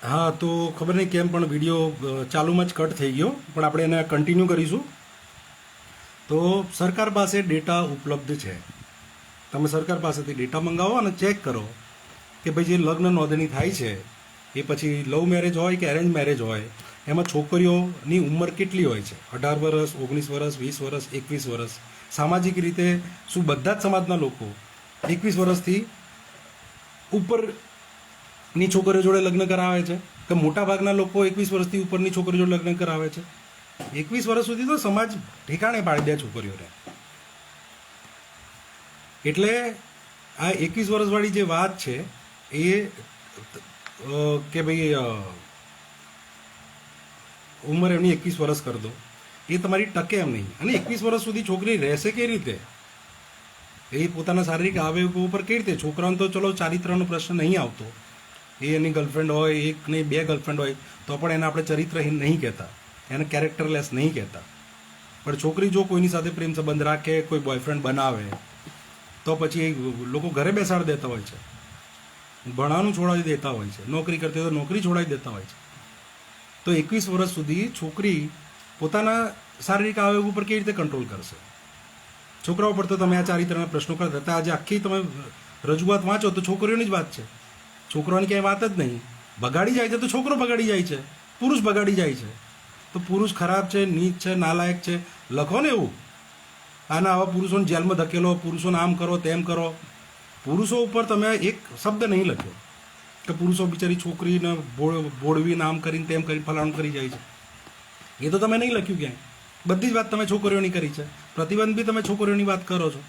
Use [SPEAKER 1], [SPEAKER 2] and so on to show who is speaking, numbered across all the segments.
[SPEAKER 1] હા, તો ખબર નહીં કેમ પણ વિડીયો ચાલુમાં જ કટ થઈ ગયો, પણ આપણે એને કન્ટિન્યુ કરીશું. તો સરકાર પાસે ડેટા ઉપલબ્ધ છે. તમે સરકાર પાસેથી ડેટા મંગાવો અને ચેક કરો કે ભાઈ જે લગ્ન નોંધણી થાય છે એ પછી લવ મેરેજ હોય કે એરેન્જ મેરેજ હોય, એમાં છોકરીઓની ઉંમર કેટલી હોય છે? 18 વર્ષ, 19 વર્ષ, 20 વર્ષ, 21 વર્ષ. સામાજિક રીતે શું બધા જ સમાજના લોકો 21 વર્ષથી ઉપરની છોકરીઓ જોડે લગ્ન કરાવે છે કે મોટાભાગના લોકો 21 વર્ષથી ઉપરની છોકરીઓ જોડે લગ્ન કરાવે છે? 21 વર્ષ સુધી તો સમાજ ઠેકાણે પાડી દે છોકરીઓને. એટલે આ 21 વર્ષવાળી જે વાત છે એ કે ભાઈ ઉંમર એમની 21 વર્ષ કરી દો, એ તમારી ટકે એમ નહીં. અને 21 વર્ષ સુધી છોકરી રહેશે કેવી રીતે? એ પોતાના શારીરિક આવેગો ઉપર કેવી રીતે? છોકરાઓને તો ચલો ચારિત્રનો પ્રશ્ન નહીં આવતો, એ એની ગર્લફ્રેન્ડ હોય, એક નહીં બે ગર્લફ્રેન્ડ હોય તો પણ એને આપણે ચરિત્રહીન નહીં કહેતા, એને કેરેક્ટરલેસ નહીં કહેતા. પણ છોકરી જો કોઈની સાથે પ્રેમ સંબંધ રાખે, કોઈ બોયફ્રેન્ડ બનાવે, તો પછી લોકો ઘરે બેસાડી દેતા હોય છે, ભણવાનું છોડાવી દેતા હોય છે, નોકરી કરતી હોય તો નોકરી છોડાવી દેતા હોય છે. તો 21 વર્ષ સુધી છોકરી પોતાના શારીરિક આવેગ ઉપર કેવી રીતે કંટ્રોલ કરશે? છોકરાઓ પર તો તમે આ ચારિત્રના પ્રશ્નો કરતા હતા. આજે આખી તમે રજૂઆત વાંચો તો છોકરીઓની જ વાત છે, છોકરાઓની ક્યાંય વાત જ નહીં. બગાડી જાય છે તો છોકરો બગાડી જાય છે, પુરુષ બગાડી જાય છે. તો પુરુષ ખરાબ છે, નીચ છે, નાલાયક છે, લખો ને એવું. આના આવા પુરુષોને જેલમાં ધકેલો, પુરુષોને આમ કરો તેમ કરો. પુરુષો ઉપર તમે એક શબ્દ નહીં લખ્યો કે પુરુષો બિચારી છોકરીને બોળવીને આમ કરીને તેમ કરીને ફલાણું કરી જાય છે. એ તો તમે નહીં લખ્યું ક્યાંય. બધી જ વાત તમે છોકરીઓની કરી છે, પ્રતિબંધ બી તમે છોકરીઓની વાત કરો છો.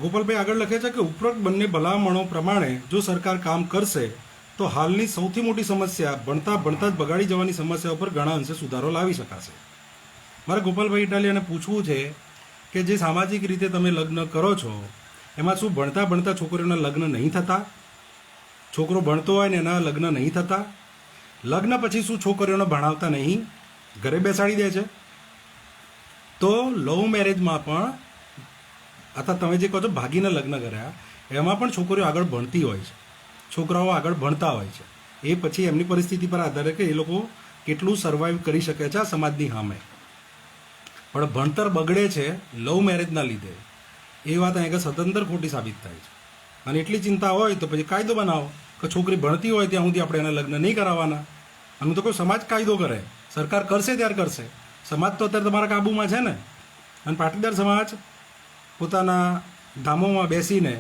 [SPEAKER 1] ગોપાલભાઈ આગળ લખે છે કે ઉપરોક્ત બંને ભલામણો પ્રમાણે જો સરકાર કામ કરશે તો હાલની સૌથી મોટી સમસ્યા ભણતા ભણતા જ બગાડી જવાની સમસ્યા ઉપર ઘણા અંશે સુધારો લાવી શકાશે. મારે ગોપાલભાઈ ઇટાલિયાને પૂછવું છે કે જે સામાજિક રીતે તમે લગ્ન કરો છો એમાં શું ભણતા ભણતા છોકરીઓના લગ્ન નહીં થતા? છોકરો ભણતો હોય ને એના લગ્ન નહીં થતા? લગ્ન પછી શું છોકરીઓને ભણાવતા નહીં, ઘરે બેસાડી દે છે? તો લવ મેરેજમાં પણ અથવા તમે જે કહો છો ભાગીને લગ્ન કર્યા, એમાં પણ છોકરીઓ આગળ ભણતી હોય છે, છોકરાઓ આગળ ભણતા હોય છે. એ પછી એમની પરિસ્થિતિ પર આધારે કે એ લોકો કેટલું સર્વાઈવ કરી શકે છે આ સમાજની સામે. પણ ભણતર બગડે છે લવ મેરેજના લીધે, એ વાત અહીંયા સ્વતંત્ર ખોટી સાબિત થાય છે. અને એટલી ચિંતા હોય તો પછી કાયદો બનાવો કે છોકરી ભણતી હોય ત્યાં સુધી આપણે એના લગ્ન નહીં કરાવવાના. અને તો કોઈ સમાજ કાયદો કરે, સરકાર કરશે ત્યારે કરશે. સમાજ તો અત્યારે તમારા કાબૂમાં છે ને. અને પાટીદાર સમાજ પોતાના ધામોમાં બેસીને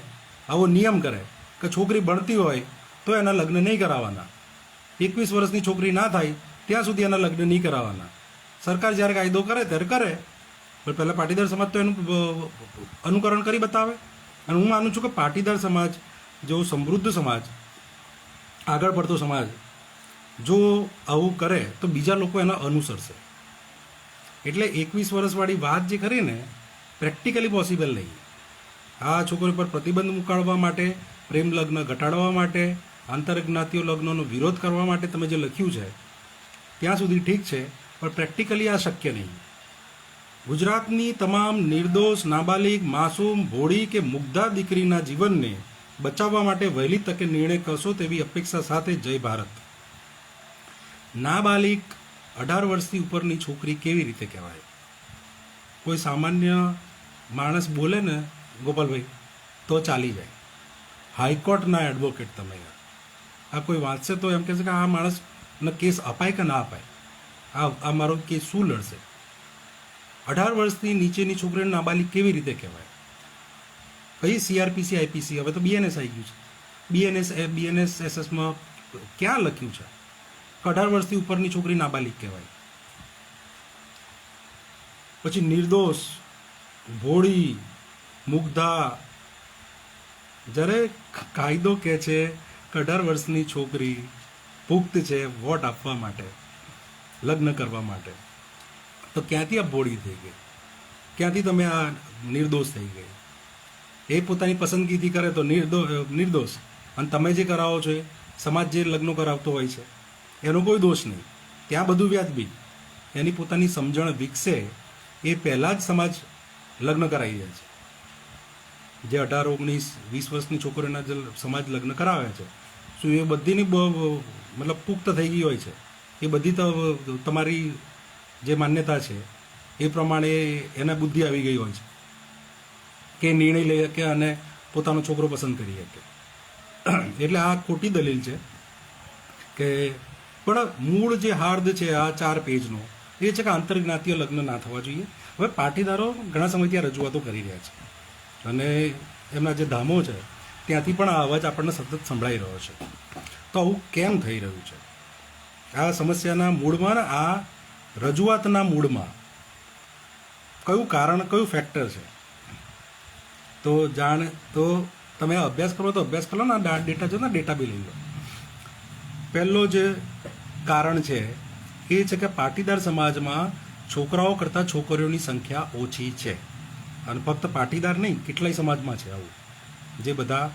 [SPEAKER 1] આવો નિયમ કરે કે છોકરી ભણતી હોય તો એના લગ્ન નહીં કરાવવાના, 21 વર્ષની છોકરી ના થાય ત્યાં સુધી એના લગ્ન નહીં કરાવવાના. સરકાર જ્યારે કાયદો કરે ત્યારે કરે, પણ પહેલાં પાટીદાર સમાજ તો એનું અનુકરણ કરી બતાવે. અને હું માનું છું કે પાટીદાર સમાજ જેવો સમૃદ્ધ સમાજ, આગળ પડતો સમાજ જો આવું કરે તો બીજા લોકો એના અનુસરશે. એટલે 21 વર્ષવાળી વાત જે કરી ને પ્રેક્ટિકલી પોસિબલ નહીં. આ છોકરી પર પ્રતિબંધ મૂકાડવા માટે, પ્રેમ લગ્ન ઘટાડવા માટે, આંતરજ્ઞાતિય લગ્નનો વિરોધ કરવા માટે તમે જે લખ્યું છે ત્યાં સુધી ઠીક છે, પણ પ્રેક્ટિકલી આ શક્ય નહીં. ગુજરાતની તમામ નિર્દોષ, નાબાલિગ, માસૂમ, ભોળી કે મુગ્ધા દીકરીના જીવનને બચાવવા માટે વહેલી તકે નિર્ણય કરશો તેવી અપેક્ષા સાથે જય ભારત. નાબાલિગ 18 વર્ષથી ઉપરની છોકરી કેવી રીતે કહેવાય? કોઈ સામાન્ય માણસ બોલે ને ગોપાલભાઈ તો ચાલી જાય. હાઈકોર્ટના એડવોકેટ તમે, આ કોઈ વાંચશે તો એમ કહેશે કે આ માણસને કેસ અપાય કે ના અપાય, આ મારો કેસ શું લડશે? 18 વર્ષથી નીચેની છોકરીને નાબાલિગ કેવી રીતે કહેવાય? કઈ CRPC IPC, હવે તો BNS આવી ગયું છે, BNSSમાં ક્યાં લખ્યું છે કે 18 વર્ષથી ઉપરની છોકરી નાબાલિગ કહેવાય? પછી નિર્દોષ, ભોળી, મુગ્ધા, જ્યારે કાયદો કહે છે કે 18 વર્ષની છોકરી પુખ્ત છે વોટ આપવા માટે, લગ્ન કરવા માટે, તો ક્યાંથી આ ભોળી થઈ ગઈ? ક્યાંથી તમે આ નિર્દોષ થઈ ગઈ? એ પોતાની પસંદગીથી કરે તો નિર્દોષ, અને તમે જે કરાવો છો, સમાજ જે લગ્નો કરાવતો હોય છે એનો કોઈ દોષ નહીં, ત્યાં બધું વ્યાજબી. એની પોતાની સમજણ વિકસે એ પહેલાં જ સમાજ લગ્ન કરાવી દે છે. જે 18, 19, 20 વર્ષની છોકરીઓના જે સમાજ લગ્ન કરાવે છે, શું એ બધીની મતલબ પુખ્ત થઈ ગઈ હોય છે? એ બધી તો તમારી જે માન્યતા છે એ પ્રમાણે એને બુદ્ધિ આવી ગઈ હોય છે કે નિર્ણય લઈ શકે અને પોતાનો છોકરો પસંદ કરી શકે. એટલે આ ખોટી દલીલ છે કે પણ મૂળ જે હાર્દ છે આ 4 પેજનો એ છે કે આંતરજ્ઞાતીય લગ્ન ના થવા જોઈએ. હવે પાટીદારો ઘણા સમયથી આ રજૂઆતો કરી રહ્યા છે અને એમના જે ધામો છે ત્યાંથી પણ આ અવાજ આપણને સતત સંભળાઈ રહ્યો છે. તો આવું કેમ થઈ રહ્યું છે? આ સમસ્યાના મૂળમાં, આ રજૂઆતના મૂળમાં કયું કારણ, કયું ફેક્ટર છે? તો તમે અભ્યાસ કરો તો અભ્યાસ કરો ને, આ ડેટા જો ને, ડેટા બી લઈ લો. પહેલો જે કારણ છે એ છે કે પાટીદાર સમાજમાં છોકરાઓ કરતાં છોકરીઓની સંખ્યા ઓછી છે. અને ફક્ત પાટીદાર નહીં, કેટલાય સમાજમાં છે આવું. જે બધા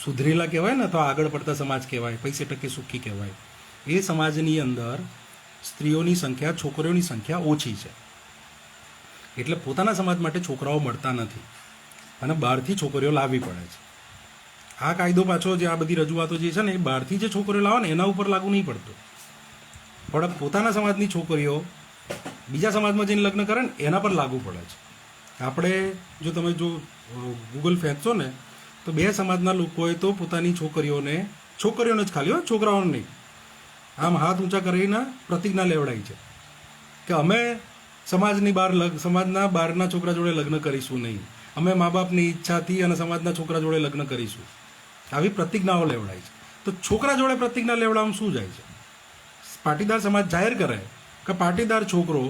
[SPEAKER 1] સુધરેલા કહેવાય ને, તો આગળ પડતા સમાજ કહેવાય, પૈસે ટકે સુખી કહેવાય, એ સમાજની અંદર સ્ત્રીઓની સંખ્યા, છોકરીઓની સંખ્યા ઓછી છે. એટલે પોતાના સમાજ માટે છોકરાઓ મળતા નથી અને બહારથી છોકરીઓ લાવવી પડે છે. આ કાયદો પાછો, જે આ બધી રજૂઆતો જે છે ને, એ બહારથી જે છોકરીઓ લાવે ને એના ઉપર લાગુ નહીં પડતો, પણ પોતાના સમાજની છોકરીઓ બીજા સમાજમાં જઈને લગ્ન કરે ને એના પર લાગુ પડે છે. આપણે જો તમે ગૂગલ ફેંકશો ને તો 2 સમાજના લોકોએ તો પોતાની છોકરીઓને જ ખાલી, છોકરાઓને નહીં, આમ હાથ ઊંચા કરીને પ્રતિજ્ઞા લેવડાવી છે કે અમે સમાજના બહારના છોકરા જોડે લગ્ન કરીશું નહીં, અમે મા બાપની ઈચ્છાથી અને સમાજના છોકરા જોડે લગ્ન કરીશું. આવી પ્રતિજ્ઞાઓ લેવડાય છે. તો છોકરા જોડે પ્રતિજ્ઞા લેવડાવવામાં શું જાય છે? પાટીદાર સમાજ જાહેર કરે કે પાટીદાર છોકરો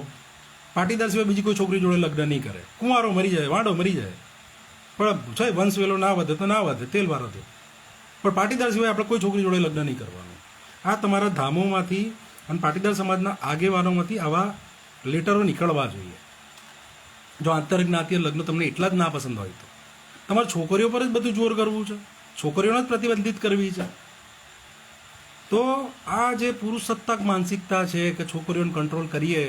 [SPEAKER 1] પાટીદાર સિવાય બીજી કોઈ છોકરી જોડે લગ્ન નહીં કરે. કુંવારો મરી જાય, વાંડો મરી જાય, પણ છે વંશ વેલો ના વધે તો ના વધે, તેલ વારો દે, પણ પાટીદાર સિવાય આપણે કોઈ છોકરી જોડે લગ્ન નહીં કરવાનું. આ તમારા ધામોમાંથી અને પાટીદાર સમાજના આગેવાનોમાંથી આવા લેટરો નીકળવા જોઈએ. જો આંતરજ્ઞાતીય લગ્ન તમને એટલા જ ના પસંદ હોય તો તમારે છોકરીઓ પર જ બધું જોર કરવું છે, છોકરીઓને જ પ્રતિબંધિત કરવી છે. તો આ જે પુરુષ સત્તાક માનસિકતા છે કે છોકરીઓને કંટ્રોલ કરીએ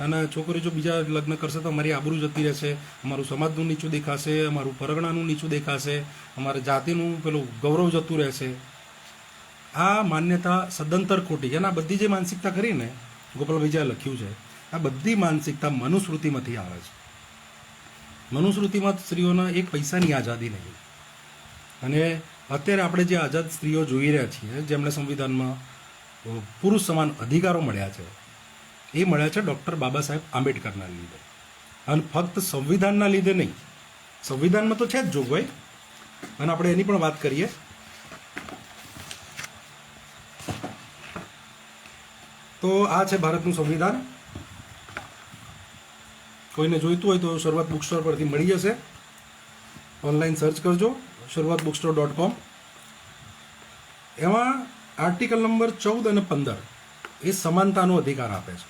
[SPEAKER 1] અને છોકરી જો બીજા લગ્ન કરશે તો અમારી આબરૂ જતી રહેશે, અમારું સમાજનું નીચું દેખાશે, અમારું પરગણાનું નીચું દેખાશે, અમારે જાતિનું પેલું ગૌરવ જતું રહેશે. આ માન્યતા સદંતર ખોટી. અને આ બધી જે માનસિકતા કરીને ગોપાલભાઈ લખ્યું છે, આ બધી માનસિકતા મનુસ્મૃતિમાંથી આવે છે. મનુસ્મૃતિમાં સ્ત્રીઓના 1 પૈસાની આઝાદી નહીં. અને અત્યારે આપણે જે આઝાદ સ્ત્રીઓ જોઈ રહ્યા છીએ, જેમને સંવિધાનમાં પુરુષ સમાન અધિકારો મળ્યા છે, એ મળ્યા છે ડૉક્ટર બાબા સાહેબ આંબેડકરના લીધે. અને ફક્ત સંવિધાનના લીધે નહીં, સંવિધાનમાં તો છે જ જોગવાઈ, અને આપણે એની પણ વાત કરીએ. તો આ છે ભારતનું સંવિધાન. કોઈને જોઈતું હોય તો શરૂઆત બુક સ્ટોર પરથી મળી જશે. ઓનલાઈન સર્ચ કરજો sharuaatbookstore.com. એમાં આર્ટિકલ નંબર 14 અને 15 એ સમાનતાનો અધિકાર આપે છે.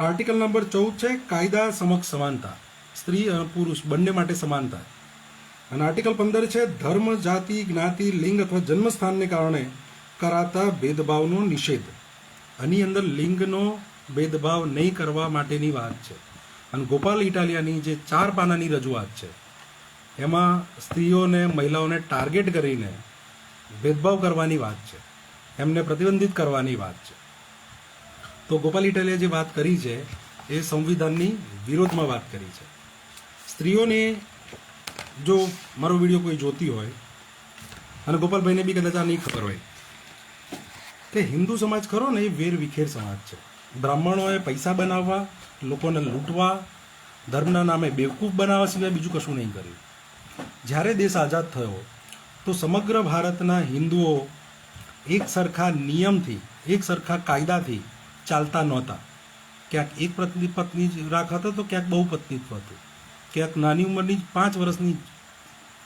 [SPEAKER 1] આર્ટિકલ નંબર 14 છે કાયદા સમક્ષ સમાનતા, સ્ત્રી અને પુરુષ બંને માટે સમાનતા. અને આર્ટિકલ 15 છે ધર્મ, જાતિ, જ્ઞાતિ, લિંગ અથવા જન્મસ્થાનને કારણે કરાતા ભેદભાવનો નિષેધ. આની અંદર લિંગનો ભેદભાવ નહીં કરવા માટેની વાત છે. અને ગોપાલ ઇટાલિયાની જે 4 પાનાની રજૂઆત છે એમાં સ્ત્રીઓને, મહિલાઓને ટાર્ગેટ કરીને ભેદભાવ કરવાની વાત છે, એમને પ્રતિબંધિત કરવાની વાત છે. તો ગોપાલ ઇટાલિયાએ જે વાત કરી છે એ સંવિધાનની વિરોધમાં વાત કરી છે. સ્ત્રીઓને, જો મારો વિડીયો કોઈ જોતી હોય અને ગોપાલભાઈને બી કદાચ આ નહીં ખબર હોય કે હિન્દુ સમાજ ખરો ને એ વેર વિખેર સમાજ છે. બ્રાહ્મણોએ પૈસા બનાવવા, લોકોને લૂંટવા, ધર્મના નામે બેવકૂફ બનાવવા સિવાય બીજું કશું નહીં કર્યું. જ્યારે દેશ આઝાદ થયો તો સમગ્ર ભારતના હિન્દુઓ એક સરખા નિયમથી, એક સરખા કાયદાથી ચાલતા નહોતા. ક્યાંક એક પત્ની રાખ હતો તો ક્યાંક બહુપત્નીત્વ હતું, ક્યાંક નાની ઉંમરની 5 વર્ષની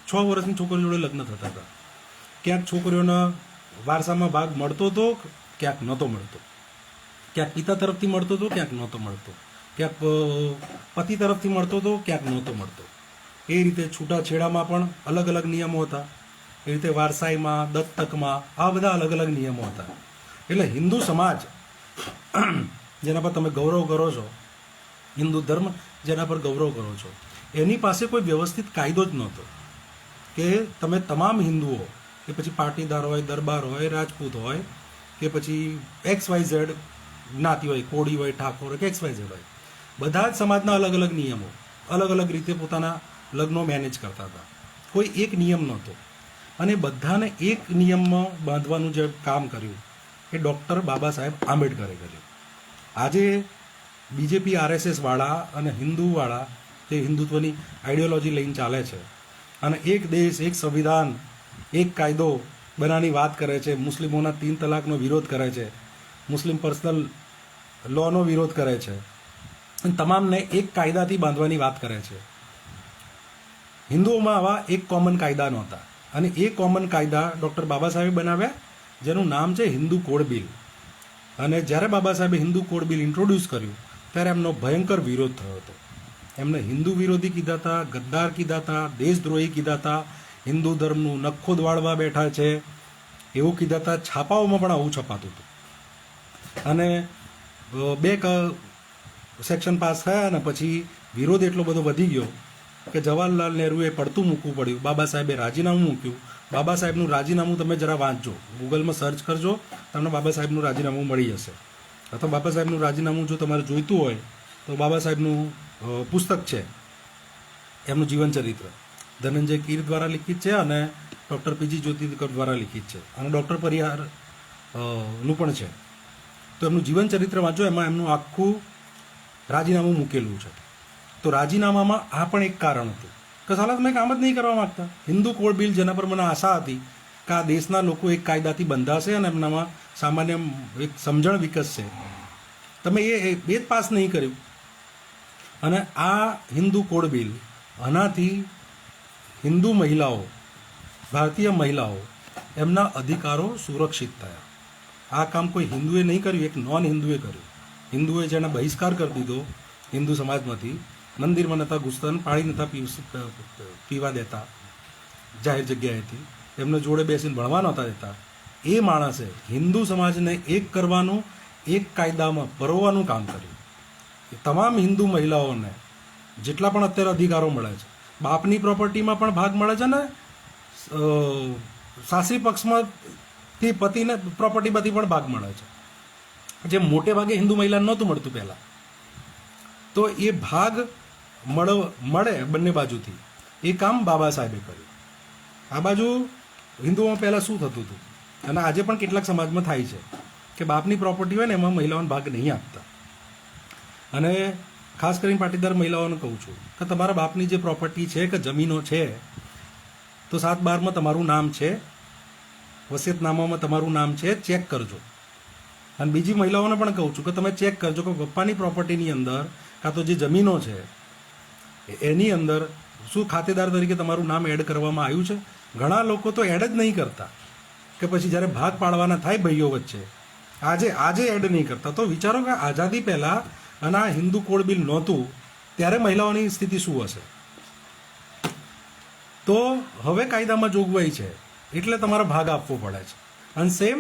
[SPEAKER 1] 6 વર્ષની છોકરીઓ જોડે લગ્ન થતા હતા, ક્યાંક છોકરીઓના વારસામાં ભાગ મળતો હતો, ક્યાંક નહોતો મળતો, ક્યાંક પિતા તરફથી મળતો હતો, ક્યાંક નહોતો મળતો, ક્યાંક પતિ તરફથી મળતો હતો, ક્યાંક નહોતો મળતો. એ રીતે છૂટાછેડામાં પણ અલગ અલગ નિયમો હતા. એ રીતે વારસાઈમાં, દત્તકમાં આ બધા અલગ અલગ નિયમો હતા. એટલે હિન્દુ સમાજ જેના પર તમે ગૌરવ કરો છો, હિન્દુ ધર્મ જેના પર ગૌરવ કરો છો, એની પાસે કોઈ વ્યવસ્થિત કાયદો જ નહોતો કે તમે તમામ હિન્દુઓ, કે પછી પાટીદાર હોય, દરબાર હોય, રાજપૂત હોય, કે પછી XYZ જ્ઞાતિ હોય, કોળી હોય, ઠાકોર હોય, કે XYZ હોય, બધા જ સમાજના અલગ અલગ નિયમો, અલગ અલગ રીતે પોતાના લગ્નો મેનેજ કરતા હતા. કોઈ એક નિયમ નહોતો. અને બધાને એક નિયમમાં બાંધવાનું જે કામ કર્યું એ ડૉક્ટર બાબા સાહેબ આંબેડકરે કર્યું. આજે બીજેપી RSS વાળા અને હિન્દુવાળા તે હિન્દુત્વની આઈડિયોલોજી લઈને ચાલે છે અને એક દેશ, એક સંવિધાન, એક કાયદો બનાવવાની વાત કરે છે, મુસ્લિમોના 3 તલાકનો વિરોધ કરે છે, મુસ્લિમ પર્સનલ લોનો વિરોધ કરે છે અને તમામને એક કાયદાથી બાંધવાની વાત કરે છે. હિન્દુઓમાં આવા એક કોમન કાયદા નહોતા અને એ કોમન કાયદા ડૉક્ટર બાબા સાહેબે બનાવ્યા, જેનું નામ છે હિન્દુ કોડ બિલ. અને જ્યારે બાબા સાહેબે હિન્દુ કોડ બિલ ઇન્ટ્રોડ્યુસ કર્યું ત્યારે એમનો ભયંકર વિરોધ થયો હતો. એમને હિન્દુ વિરોધી કીધા હતા, ગદ્દાર કીધા હતા, દેશદ્રોહી કીધા હતા, હિન્દુ ધર્મનું નખ્ખો દવાડવા બેઠા છે એવું કીધા હતા. છાપાઓમાં પણ આવું છપાતું હતું. અને 2 સેક્શન પાસ થયા અને પછી વિરોધ એટલો બધો વધી ગયો કે જવાહરલાલ નહેરુએ પડતું મૂકવું પડ્યું. બાબા સાહેબે રાજીનામું મૂક્યું. બાબા સાહેબનું રાજીનામું તમે જરા વાંચજો, ગૂગલમાં સર્ચ કરજો, તમને બાબા સાહેબનું રાજીનામું મળી જશે. અથવા બાબા સાહેબનું રાજીનામું જો તમારે જોઈતું હોય તો બાબા સાહેબનું પુસ્તક છે, એમનું જીવન ચરિત્ર ધનંજય કીર દ્વારા લિખિત છે અને ડૉક્ટર PG જ્યોતિકર દ્વારા લિખિત છે અને ડૉક્ટર પરિહાર નું પણ છે. તો એમનું જીવન ચરિત્ર વાંચો, એમાં એમનું આખું રાજીનામું મૂકેલું છે. તો રાજીનામામાં આ પણ એક કારણ હતું કે સાલા તમે કામ જ નહીં કરવા માગતા. હિન્દુ કોડ બિલ, જેના પર મને આશા હતી કે આ દેશના લોકો એક કાયદાથી બંધાશે અને એમનામાં સામાન્ય એક સમજણ વિકસશે, તમે એ જ પાસ નહીં કર્યું. અને આ હિન્દુ કોડ બિલ, આનાથી હિન્દુ મહિલાઓ, ભારતીય મહિલાઓ, એમના અધિકારો સુરક્ષિત થયા. આ કામ કોઈ હિન્દુએ નહીં કર્યું, એક નોન હિન્દુએ કર્યું. હિન્દુએ જેને બહિષ્કાર કરી દીધો હિન્દુ સમાજમાંથી, મંદિરમાં નહોતા ઘૂસતા, પાણી નહોતા પીવા દેતા જાહેર જગ્યાએથી, એમને જોડે બેસીને ભણવા નહોતા દેતા, એ માણસે હિન્દુ સમાજને એક કરવાનું, એક કાયદામાં પરોવવાનું કામ કર્યું. તમામ હિન્દુ મહિલાઓને જેટલા પણ અત્યારે અધિકારો મળે છે, બાપની પ્રોપર્ટીમાં પણ ભાગ મળે છે ને સાસરી પક્ષમાંથી પતિને પ્રોપર્ટીમાંથી પણ ભાગ મળે છે, જે મોટે ભાગે હિન્દુ મહિલાને નહોતું મળતું પહેલાં. તો એ ભાગ મળે બંને બાજુથી, એ કામ બાબા સાહેબે કર્યું. આ બાજુ હિન્દુઓમાં પહેલાં શું થતું હતું અને આજે પણ કેટલાક સમાજમાં થાય છે કે બાપની પ્રોપર્ટી હોય ને એમાં મહિલાઓને ભાગ નહીં આપતા. અને ખાસ કરીને પાટીદાર મહિલાઓને કહું છું કે તમારા બાપની જે પ્રોપર્ટી છે કે જમીનો છે તો 7/12માં તમારું નામ છે, વસિયતનામામાં તમારું નામ છે, ચેક કરજો. અને બીજી મહિલાઓને પણ કહું છું કે તમે ચેક કરજો કે પપ્પાની પ્રોપર્ટીની અંદર કાં તો જે જમીનો છે એની અંદર શું ખાતેદાર તરીકે તમારું નામ એડ કરવામાં આવ્યું છે. ઘણા લોકો તો એડ જ નહીં કરતા કે પછી જ્યારે ભાગ પાડવાના થાય ભાઈઓ વચ્ચે આજે એડ નહીં કરતા. તો વિચારો કે આઝાદી પહેલાં અને આ હિન્દુ કોડ બિલ નહોતું ત્યારે મહિલાઓની સ્થિતિ શું હશે. તો હવે કાયદામાં જોગવાઈ છે એટલે તમારે ભાગ આપવો પડે છે. અને સેમ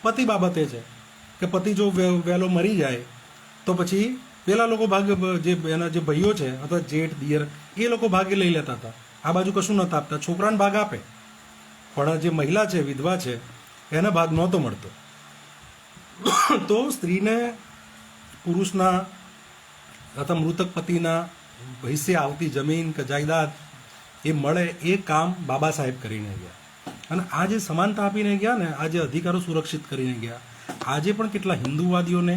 [SPEAKER 1] પતિ બાબતે છે કે પતિ જો વહેલો મરી જાય તો પછી પેલા લોકો ભાગ, જે એના જે ભાઈઓ છે અથવા જેઠ દિયર, એ લોકો ભાગે લઈ લેતા હતા. આ બાજુ કશું નહોતા આપતા, છોકરાને ભાગ આપે પણ જે મહિલા છે, વિધવા છે, એને ભાગ નહોતો મળતો. તો સ્ત્રીને પુરુષના અથવા મૃતક પતિના હિસ્સે આવતી જમીન કે જાયદાદ એ મળે, એ કામ બાબા સાહેબ કરીને ગયા. અને આ જે સમાનતા આપીને ગયા ને, આ જે અધિકારો સુરક્ષિત કરીને ગયા, આજે પણ કેટલા હિન્દુવાદીઓને,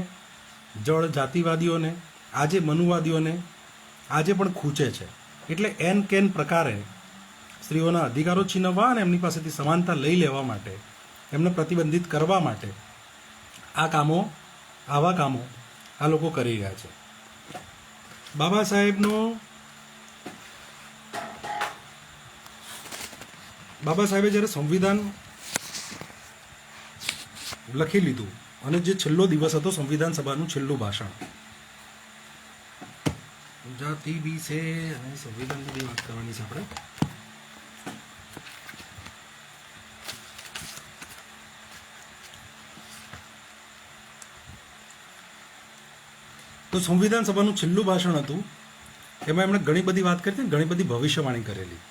[SPEAKER 1] જળ જાતિવાદીઓને, આજે મનુવાદીઓને આજે પણ ખૂંચે છે. એટલે એન કેન પ્રકારે સ્ત્રીઓના અધિકારો છીનવવા અને એમની પાસેથી સમાનતા લઈ લેવા માટે, એમને પ્રતિબંધિત કરવા માટે આવા કામો આ લોકો કરી રહ્યા છે. બાબા સાહેબે જ્યારે સંવિધાન લખી લીધું અને જે છેલ્લો દિવસ હતો સંવિધાન સભાનું છેલ્લું ભાષણ, જાતિ વિશે અને સંવિધાન બધી વાત કરવાની છે આપણે. તો સંવિધાન સભાનું છેલ્લું ભાષણ હતું, એમાં એમણે ઘણી બધી વાત કરી હતી, ઘણી બધી ભવિષ્યવાણી કરેલી.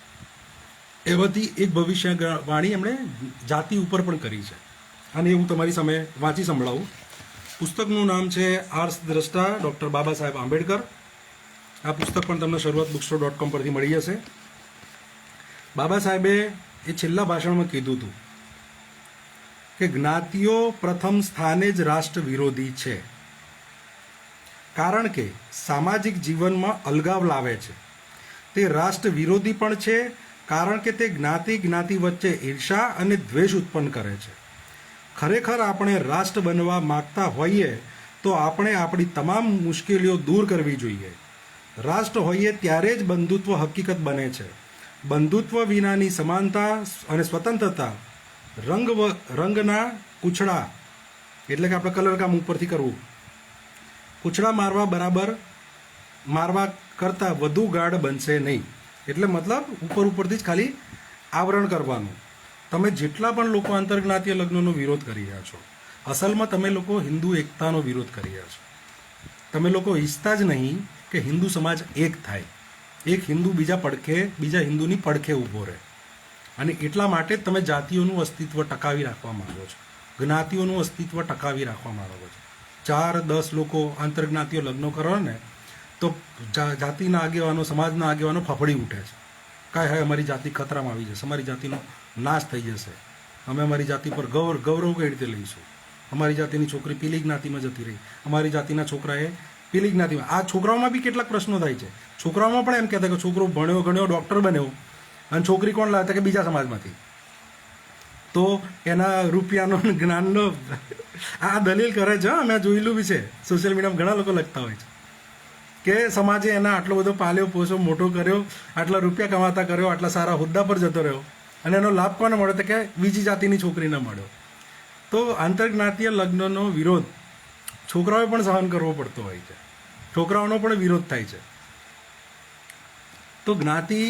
[SPEAKER 1] એમાંથી એક ભવિષ્યવાણી એમણે જાતિ ઉપર પણ કરી છે, અને હું તમારી સામે વાંચી સંભળાવું. પુસ્તકનું નામ છે આર્સ દ્રષ્ટા ડૉક્ટર બાબા સાહેબ આંબેડકર. આ પુસ્તક પણ તમને શરૂઆત bookstore.com પરથી મળી જશે. બાબા સાહેબે એ છેલ્લા ભાષણમાં કીધું હતું કે જ્ઞાતિઓ પ્રથમ સ્થાને જ રાષ્ટ્ર વિરોધી છે, કારણ કે સામાજિક જીવનમાં અલગાવ લાવે છે. તે રાષ્ટ્ર વિરોધી પણ છે, કારણ કે તે જ્ઞાતિ વચ્ચે ઈર્ષા અને દ્વેષ ઉત્પન્ન કરે છે. ખરેખર આપણે રાષ્ટ્ર બનવા માગતા હોઈએ તો આપણે આપણી તમામ મુશ્કેલીઓ દૂર કરવી જોઈએ. રાષ્ટ્ર હોઈએ ત્યારે જ બંધુત્વ હકીકત બને છે. બંધુત્વ વિનાની સમાનતા અને સ્વતંત્રતા રંગના કૂછડા, એટલે કે આપણે કલરકામ ઉપરથી કરવું, કૂછડા મારવા કરતાં વધુ ગાઢ બનશે નહીં. એટલે મતલબ ઉપરથી જ ખાલી આવરણ કરવાનું. તમે જેટલા પણ લોકો આંતરજ્ઞાતીય લગ્નનો વિરોધ કરી રહ્યા છો, અસલમાં તમે લોકો હિન્દુ એકતાનો વિરોધ કરી રહ્યા છો. તમે લોકો ઈચ્છતા જ નહીં કે હિન્દુ સમાજ એક થાય, એક હિન્દુ બીજા હિન્દુની પડખે ઊભો રહે. અને એટલા માટે જ તમે જાતિઓનું અસ્તિત્વ ટકાવી રાખવા માંગો છો, જ્ઞાતિઓનું અસ્તિત્વ ટકાવી રાખવા માંગો છો. 4-10 લોકો આંતરજ્ઞાતીય લગ્નો કરો ને તો જાતિના આગેવાનો, સમાજના આગેવાનો ફફડી ઉઠે છે. કાંઈ હવે અમારી જાતિ ખતરામાં આવી જશે, અમારી જાતિનો નાશ થઈ જશે, અમે અમારી જાતિ પર ગૌરવ કઈ રીતે લઈશું, અમારી જાતિની છોકરી પેલી જ્ઞાતિમાં જતી રહી, અમારી જાતિના છોકરાએ પેલી જ્ઞાતિમાં. આ છોકરાઓમાં બી કેટલાક પ્રશ્નો થાય છે. છોકરાઓમાં પણ એમ કહેતા કે છોકરો ભણ્યો ગણ્યો ડૉક્ટર બન્યો, અને છોકરી કોણ લાવતા કે બીજા સમાજમાંથી, તો એના રૂપિયાનો જ્ઞાનનો આ દલીલ કરે છે. અમે જોયેલું બી છે, સોશિયલ મીડિયામાં ઘણા લોકો લખતા હોય છે કે સમાજે એના આટલો બધો પાલ્યો પોસો મોટો કર્યો, આટલા રૂપિયા કમાતા કર્યો, આટલા સારા હોદ્દા પર જતો રહ્યો, અને એનો લાભ કોને મળ્યો તો કે બીજી જાતિની છોકરીને મળ્યો. તો આંતરજ્ઞાતીય લગ્નનો વિરોધ છોકરાઓએ પણ સહન કરવો પડતો હોય છે, છોકરાઓનો પણ વિરોધ થાય છે. તો જ્ઞાતિ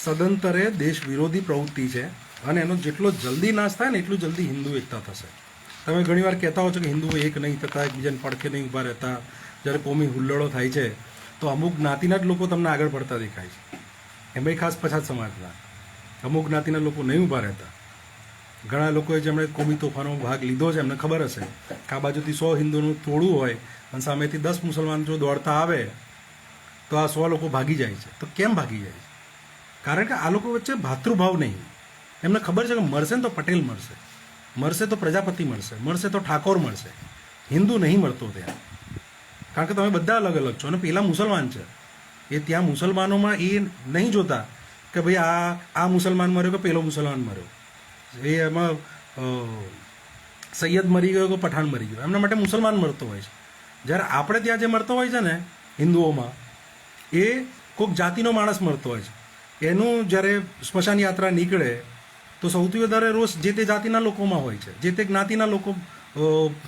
[SPEAKER 1] સદંતરે દેશ વિરોધી પ્રવૃત્તિ છે, અને એનો જેટલો જલ્દી નાશ થાય ને એટલું જલ્દી હિન્દુ એકતા થશે. તમે ઘણીવાર કહેતા હો છો કે હિન્દુઓ એક નહીં થતા, એકબીજાને પડખે નહીં ઊભા રહેતા. જ્યારે કોમી હુલ્લડો થાય છે તો અમુક જ્ઞાતિના જ લોકો તમને આગળ પડતા દેખાય છે, એમાંય ખાસ પછાત સમાજના. અમુક જ્ઞાતિના લોકો નહીં ઊભા રહેતા. ઘણા લોકોએ જેમણે કોમી તોફાનો ભાગ લીધો છે એમને ખબર હશે કે આ બાજુથી 100 હિન્દુનું ટોળું હોય અને સામેથી 10 મુસલમાન જો દોડતા આવે તો આ 100 લોકો ભાગી જાય છે. તો કેમ ભાગી જાય છે? કારણ કે આ લોકો વચ્ચે ભાતૃભાવ નહીં. એમને ખબર છે કે મળશે ને તો પટેલ મળશે, મળશે તો પ્રજાપતિ મળશે, મળશે તો ઠાકોર મળશે, હિન્દુ નહીં મળતો ત્યાં. કારણ કે તમે બધા અલગ અલગ છો, અને પેલા મુસલમાન છે એ ત્યાં મુસલમાનોમાં એ નહીં જોતા કે ભાઈ આ મુસલમાન મર્યો કે પેલો મુસલમાન મર્યો, એ એમાં સૈયદ મરી ગયો કે પઠાણ મરી ગયો, એમના માટે મુસલમાન મરતો હોય છે. જ્યારે આપણે ત્યાં જે મરતો હોય છે ને હિન્દુઓમાં, એ કોઈક જાતિનો માણસ મરતો હોય છે. એનું જ્યારે સ્મશાન યાત્રા નીકળે તો સૌથી વધારે રોષ જે તે જાતિના લોકોમાં હોય છે, જે તે જ્ઞાતિના લોકો,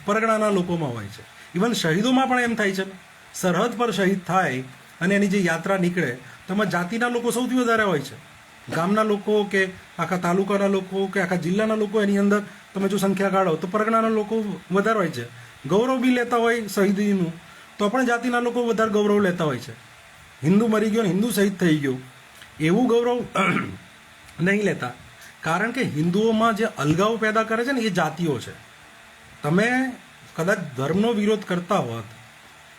[SPEAKER 1] પરગણાના લોકોમાં હોય છે. ઇવન શહીદોમાં પણ એમ થાય છે, સરહદ પર શહીદ થાય અને એની જે યાત્રા નીકળે તો એમાં જાતિના લોકો સૌથી વધારે હોય છે. ગામના લોકો કે આખા તાલુકાના લોકો કે આખા જિલ્લાના લોકો એની અંદર તમે જો સંખ્યા કાઢો તો પરગણાના લોકો વધારે હોય છે. ગૌરવ બી લેતા હોય શહીદીનું તો પણ જાતિના લોકો વધારે ગૌરવ લેતા હોય છે. હિન્દુ મરી ગયો ને હિન્દુ શહીદ થઈ ગયો એવું ગૌરવ નહીં લેતા, કારણ કે હિન્દુઓમાં જે અલગાવ પેદા કરે છે ને એ જાતિઓ છે. તમે કદાચ ધર્મનો વિરોધ કરતા હોત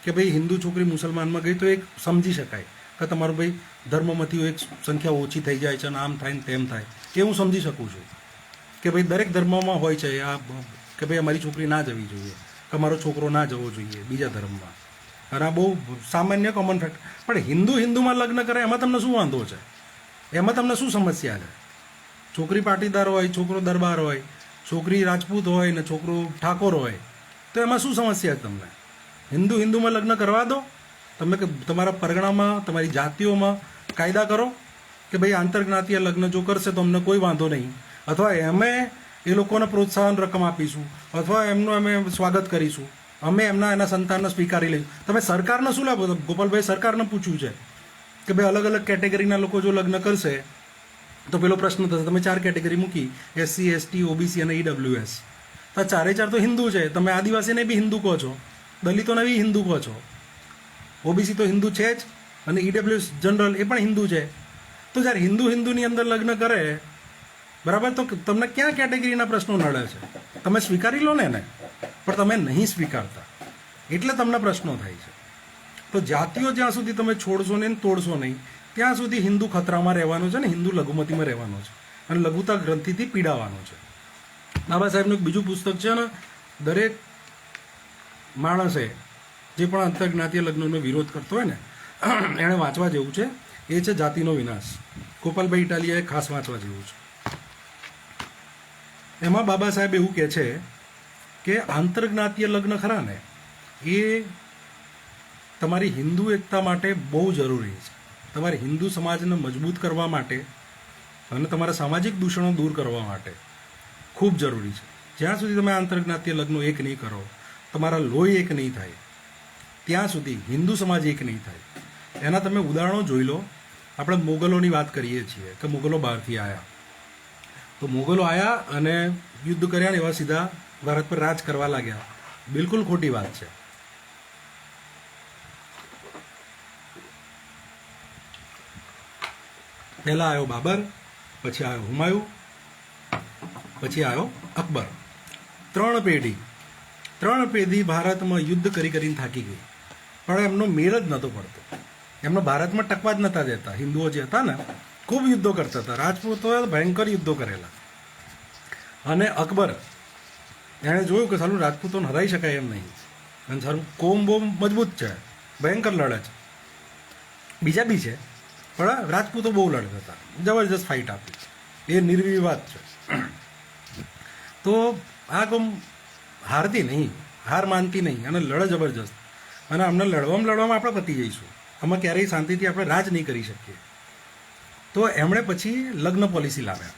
[SPEAKER 1] કે ભાઈ હિન્દુ છોકરી મુસલમાનમાં ગઈ તો એક સમજી શકાય કે તમારું ભાઈ ધર્મમાંથી એક સંખ્યા ઓછી થઈ જાય છે અને આમ થાય ને તેમ થાય, એ હું સમજી શકું છું કે ભાઈ દરેક ધર્મમાં હોય છે આ કે ભાઈ અમારી છોકરી ના જવી જોઈએ, કે અમારો છોકરો ના જવો જોઈએ બીજા ધર્મમાં, અને આ બહુ સામાન્ય કોમન ફેક્ટ. પણ હિન્દુમાં લગ્ન કરે એમાં તમને શું વાંધો છે? એમાં તમને શું સમસ્યા છે? છોકરી પાટીદાર હોય, છોકરો દરબાર હોય, છોકરી રાજપૂત હોય ને છોકરો ઠાકોર હોય, તો એમાં શું સમસ્યા છે તમને? હિન્દુમાં લગ્ન કરવા દો. તમે તમારા પરગણામાં, તમારી જાતિઓમાં કાયદા કરો કે ભાઈ આંતરજ્ઞાતીય લગ્ન જો કરશે તો અમને કોઈ વાંધો નહીં, અથવા અમે એ લોકોને પ્રોત્સાહન રકમ આપીશું, અથવા એમનું અમે સ્વાગત કરીશું, અમે એના સંતાનને સ્વીકારી લઈશું. તમે સરકારને શું લાભો? ગોપાલભાઈ સરકારને પૂછ્યું છે કે ભાઈ અલગ અલગ કેટેગરીના લોકો જો લગ્ન કરશે તો પેલો પ્રશ્ન થશે. તમે 4 કેટેગરી મૂકી, SC, ST, OBC અને EWS. તો 4 તો હિન્દુ છે. તમે આદિવાસીને બી હિન્દુ કહો છો, દલિતોને બી હિન્દુ કહો છો, ઓબીસી તો હિન્દુ છે જ, અને ઈડબ્લ્યુએસ જનરલ એ પણ હિન્દુ છે. તો જ્યારે હિન્દુની અંદર લગ્ન કરે, બરાબર, તો તમને ક્યાં કેટેગરીના પ્રશ્નો નડે છે? તમે સ્વીકારી લો ને એને, પણ તમે નહીં સ્વીકારતા એટલે તમને પ્રશ્નો થાય છે. તો જાતિઓ જ્યાં સુધી તમે છોડશો નહીં, તોડશો નહીં, ત્યાં સુધી હિન્દુ ખતરામાં રહેવાનો છે ને હિન્દુ લઘુમતીમાં રહેવાનો છે અને લઘુતા ગ્રંથિથી પીડાવાનો છે. બાબા સાહેબનું એક બીજું પુસ્તક છે ને, દરેક માણસે જે પણ આંતરજ્ઞાતીય લગ્નનો વિરોધ કરતો હોય ને એણે વાંચવા જેવું છે. એ છે જાતિનો વિનાશ. ગોપાલભાઈ ઇટાલિયાએ ખાસ વાંચવા જેવું છે. એમાં બાબા સાહેબ એવું કહે છે કે આંતરજ્ઞાતીય લગ્ન ખરા ને એ તમારી હિન્દુ એકતા માટે બહુ જરૂરી છે. તમારે હિન્દુ સમાજને મજબૂત કરવા માટે અને તમારા સામાજિક દૂષણો દૂર કરવા માટે ખૂબ જરૂરી છે. જ્યાં સુધી તમે આંતરજ્ઞાતીય લગ્નો એક નહીં કરો, તમારા લોહી એક નહીં થાય, ત્યાં સુધી હિન્દુ સમાજ એક નહીં થાય. એના તમે ઉદાહરણો જોઈ લો. આપણે મોગલોની વાત કરીએ છીએ કે મોગલો બહારથી આવ્યા, તો મોગલો આવ્યા અને યુદ્ધ કર્યા ને એવા સીધા ભારત પર રાજ કરવા લાગ્યા. બિલકુલ ખોટી વાત છે. પહેલા આવ્યો બાબર, પછી આવ્યો હુમાયું, પછી આવ્યો અકબર. ત્રણ પેઢી ભારતમાં યુદ્ધ કરીને થાકી ગઈ, પણ એમનો મેળ જ નહોતો પડતો. એમનો ભારતમાં ટકવા જ નહોતા દેતા. હિન્દુઓ જે હતા ને ખૂબ યુદ્ધો કરતા હતા. રાજપૂતોએ ભયંકર યુદ્ધો કરેલા. અને અકબર એણે જોયું કે સારું રાજપૂતોને હરાઈ શકાય એમ નહીં, અને સારું કોમ બોમ મજબૂત છે, ભયંકર લડે છે. બીજા બી છે, પણ રાજપૂતો બહુ લડતા હતા, જબરજસ્ત ફાઇટ આપી. એ નિર્વિવાદ છે. તો આ કોમ હારતી નહીં, હાર માનતી નહીં, અને લડે જબરજસ્ત. અને અમને લડવામાં આપણે પતી જઈશું, આમાં ક્યારેય શાંતિથી આપણે રાજ નહીં કરી શકીએ. તો એમણે પછી લગ્ન પોલિસી લાવ્યા,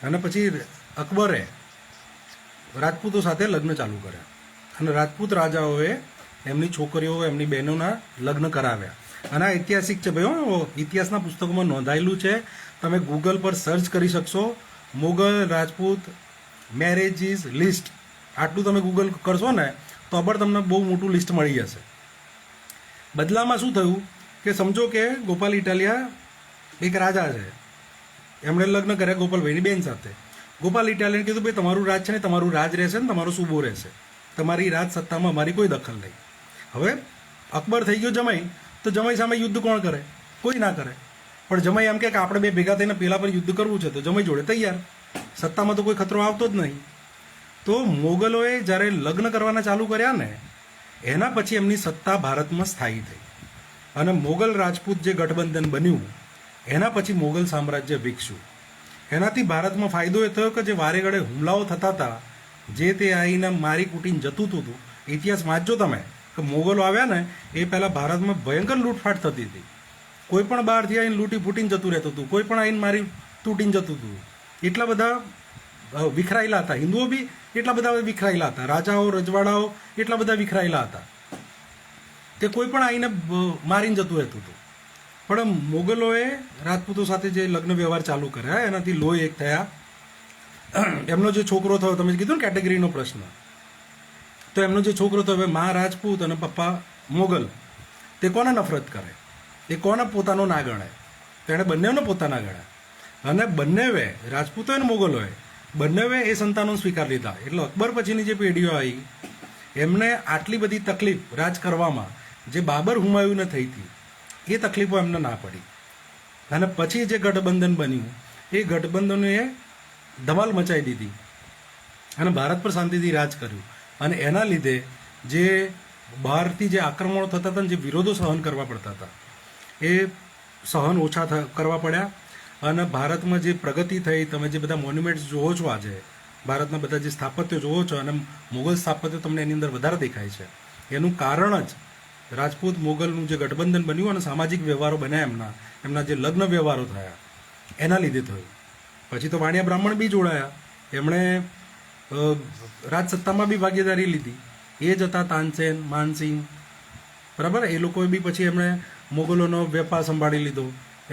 [SPEAKER 1] અને પછી અકબરે રાજપૂતો સાથે લગ્ન ચાલુ કર્યા, અને રાજપૂત રાજાઓએ એમની છોકરીઓ, એમની બહેનોના લગ્ન કરાવ્યા. અને આ ઐતિહાસિક છે ભાઈ, ઇતિહાસના પુસ્તકોમાં નોંધાયેલું છે. તમે ગૂગલ પર સર્ચ કરી શકશો, મુગલ રાજપૂત મેરેજીસ લિસ્ટ, આટલું તમે ગૂગલ કરશો ને તો પણ તમને બહુ મોટું લિસ્ટ મળી જશે. બદલામાં શું થયું કે સમજો કે ગોપાલ ઇટાલિયા એક રાજા છે, એમણે લગ્ન કર્યા ગોપાલભાઈની બેન સાથે. ગોપાલ ઇટાલિયાને કીધું ભાઈ તમારું રાજ છે ને, તમારું રાજ રહેશે ને તમારું શુભો રહેશે, તમારી રાજ સત્તામાં અમારી કોઈ દખલ નહીં. હવે અકબર થઈ ગયો જમાઈ, તો જમાઈ સામે યુદ્ધ કોણ કરે? કોઈ ના કરે. પણ જમાઈ એમ કે આપણે બે ભેગા થઈને પેલા પર યુદ્ધ કરવું છે, તો જમાઈ જોડે તૈયાર. સત્તામાં તો કોઈ ખતરો આવતો જ નહીં. તો મોગલોએ જ્યારે લગ્ન કરવાના ચાલુ કર્યા ને એના પછી એમની સત્તા ભારતમાં સ્થાયી થઈ, અને મોગલ રાજપૂત જે ગઠબંધન બન્યું એના પછી મોગલ સામ્રાજ્ય વિકસ્યું. એનાથી ભારતમાં ફાયદો એ થયો કે જે વારે ઘડે હુમલાઓ થતા હતા, જે તે આવીને મારી કૂટીને જતું હતું. ઇતિહાસ વાંચજો તમે કે મોગલો આવ્યા ને એ પહેલાં ભારતમાં ભયંકર લૂંટફાટ થતી હતી. કોઈ પણ બહારથી આવીને લૂંટી ફૂટીને જતું રહેતું હતું, કોઈ પણ આવીને મારી તૂટીને જતું હતું. એટલા બધા વિખરાયેલા હતા. હિન્દુઓ બી એટલા બધા વિખરાયેલા હતા, રાજાઓ રજવાડાઓ એટલા બધા વિખરાયેલા હતા કે કોઈ પણ આવીને મારીને જતું રહેતું હતું. પણ મોગલોએ રાજપૂતો સાથે જે લગ્ન વ્યવહાર ચાલુ કર્યા એનાથી લોહી એક થયા. એમનો જે છોકરો થયો, તમે કીધું ને કેટેગરીનો પ્રશ્ન, તો એમનો જે છોકરો થયો, હવે મા રાજપૂત અને પપ્પા મોગલ, તે કોને નફરત કરે? એ કોને પોતાનો ના ગણે? તેણે બંનેને પોતાના ગણ્યા. અને બંનેવે, રાજપૂતોએ અને મોગલોએ બંનેવે એ સંતાનો સ્વીકાર લીધા. એટલે અકબર પછીની જે પેઢીઓ આવી એમને આટલી બધી તકલીફ રાજ કરવામાં જે બાબર હુમાયુને થઈ હતી એ તકલીફો એમને ના પડી. અને પછી જે ગઠબંધન બન્યું એ ગઠબંધનોએ ધમાલ મચાવી દીધી અને ભારત પર શાંતિથી રાજ કર્યું. અને એના લીધે જે બહારથી જે આક્રમણો થતા હતા, જે વિરોધો સહન કરવા પડતા હતા, એ સહન ઓછા કરવા પડ્યા. અને ભારતમાં જે પ્રગતિ થઈ, તમે જે બધા મોન્યુમેન્ટ્સ જોવો છો આજે, ભારતના બધા જે સ્થાપત્યો જોવો છો, અને મુગલ સ્થાપત્ય તમને એની અંદર વધારે દેખાય છે, એનું કારણ જ રાજપૂત મોગલનું જે ગઠબંધન બન્યું અને સામાજિક વ્યવહારો બન્યા, એમના જે લગ્ન વ્યવહારો થયા એના લીધે થયું. પછી તો વાણિયા બ્રાહ્મણ બી જોડાયા, એમણે રાજસત્તામાં બી ભાગીદારી લીધી. એ જ હતા તાનસેન, માનસિંહ, બરાબર. એ લોકોએ બી પછી એમણે મોગલોનો વેપાર સંભાળી લીધો.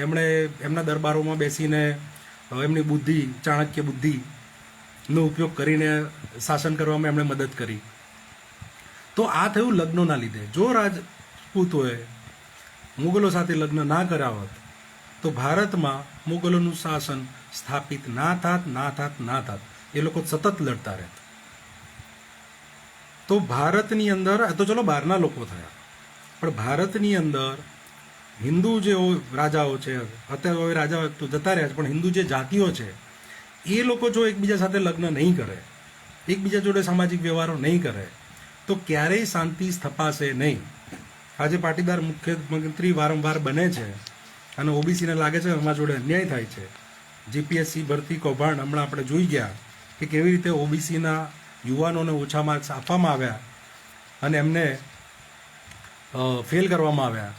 [SPEAKER 1] એમણે એમના દરબારોમાં બેસીને એમની બુદ્ધિ, ચાણક્ય બુદ્ધિનો ઉપયોગ કરીને શાસન કરવામાં એમણે મદદ કરી. તો આ થયું લગ્નોના લીધે. જો રાજપૂતોએ મુગલો સાથે લગ્ન ના કર્યા હોત તો ભારતમાં મુગલોનું શાસન સ્થાપિત ના થાત. એ લોકો સતત લડતા રહેત. તો ભારતની અંદર તો ચલો બહારના લોકો થયા, પણ ભારતની અંદર હિન્દુ જે રાજાઓ છે, અત્યારે હવે રાજા તો જતા રહ્યા છે, પણ હિન્દુ જે જાતિઓ છે એ લોકો જો એકબીજા સાથે લગ્ન નહીં કરે, એકબીજા જોડે સામાજિક વ્યવહારો નહીં કરે, તો ક્યારેય શાંતિ સ્થપાશે નહીં. આજે પાટીદાર મુખ્યમંત્રી વારંવાર બને છે અને ઓબીસીને લાગે છે અમારા જોડે અન્યાય થાય છે. જીપીએસસી ભરતી કૌભાંડ હમણાં આપણે જોઈ ગયા કે કેવી રીતે ઓબીસીના યુવાનોને ઓછા માર્ક્સ આપવામાં આવ્યા અને એમને ફેલ કરવામાં આવ્યા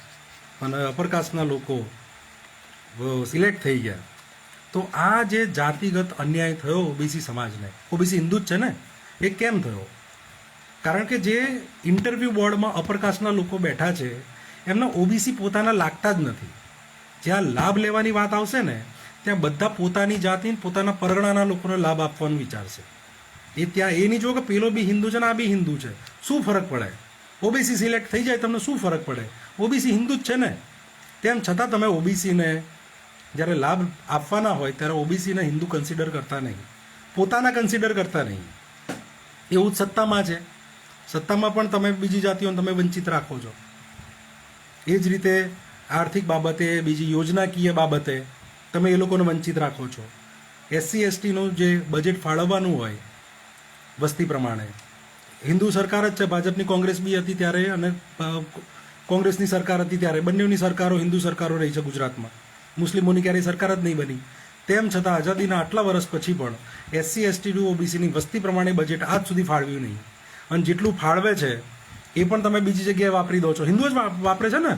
[SPEAKER 1] અને અપરકાસ્ટના લોકો સિલેક્ટ થઈ ગયા. તો આ જે જાતિગત અન્યાય થયો ઓબીસી સમાજને, ઓબીસી હિન્દુ જ છે ને, એ કેમ થયો? કારણ કે જે ઇન્ટરવ્યૂ બોર્ડમાં અપરકાસ્ટના લોકો બેઠા છે એમના ઓબીસી પોતાના લાગતા જ નથી. જ્યાં લાભ લેવાની વાત આવશે ને ત્યાં બધા પોતાની જાતિ પોતાના પરગણાના લોકોને લાભ આપવાનું વિચારશે. એ ત્યાં એ નહીં જો કે પેલો બી હિન્દુ છે ને આ બી હિન્દુ છે, શું ફરક પડે? ઓબીસી સિલેક્ટ થઈ જાય તમને શું ફરક પડે? ઓબીસી હિન્દુ જ છે ને. તેમ છતાં તમે ઓબીસીને જ્યારે લાભ આપવાના હોય ત્યારે ઓબીસીને હિન્દુ કન્સિડર કરતા નહીં, પોતાના કન્સિડર કરતા નહીં. એવું જ સત્તામાં છે. સત્તામાં પણ તમે બીજી જાતિઓને તમે વંચિત રાખો છો. એ જ રીતે આર્થિક બાબતે, બીજી યોજનાકીય બાબતે તમે એ લોકોને વંચિત રાખો છો. એસસી એસટીનું જે બજેટ ફાળવવાનું હોય વસ્તી પ્રમાણે, હિન્દુ સરકાર જ છે, ભાજપની કોંગ્રેસ બી હતી ત્યારે અને કોંગ્રેસની સરકાર હતી ત્યારે, બંનેની સરકારો હિન્દુ સરકારો રહી છે ગુજરાતમાં. મુસ્લિમોની ક્યારેય સરકાર જ નહીં બની. તેમ છતાં આઝાદીના આટલા વર્ષ પછી પણ એસસી એસટી ઓબીસીની વસ્તી પ્રમાણે બજેટ આજ સુધી ફાળવ્યું નહીં. અને જેટલું ફાળવે છે એ પણ તમે બીજી જગ્યાએ વાપરી દો છો. હિન્દુઓ જ વાપરે છે ને,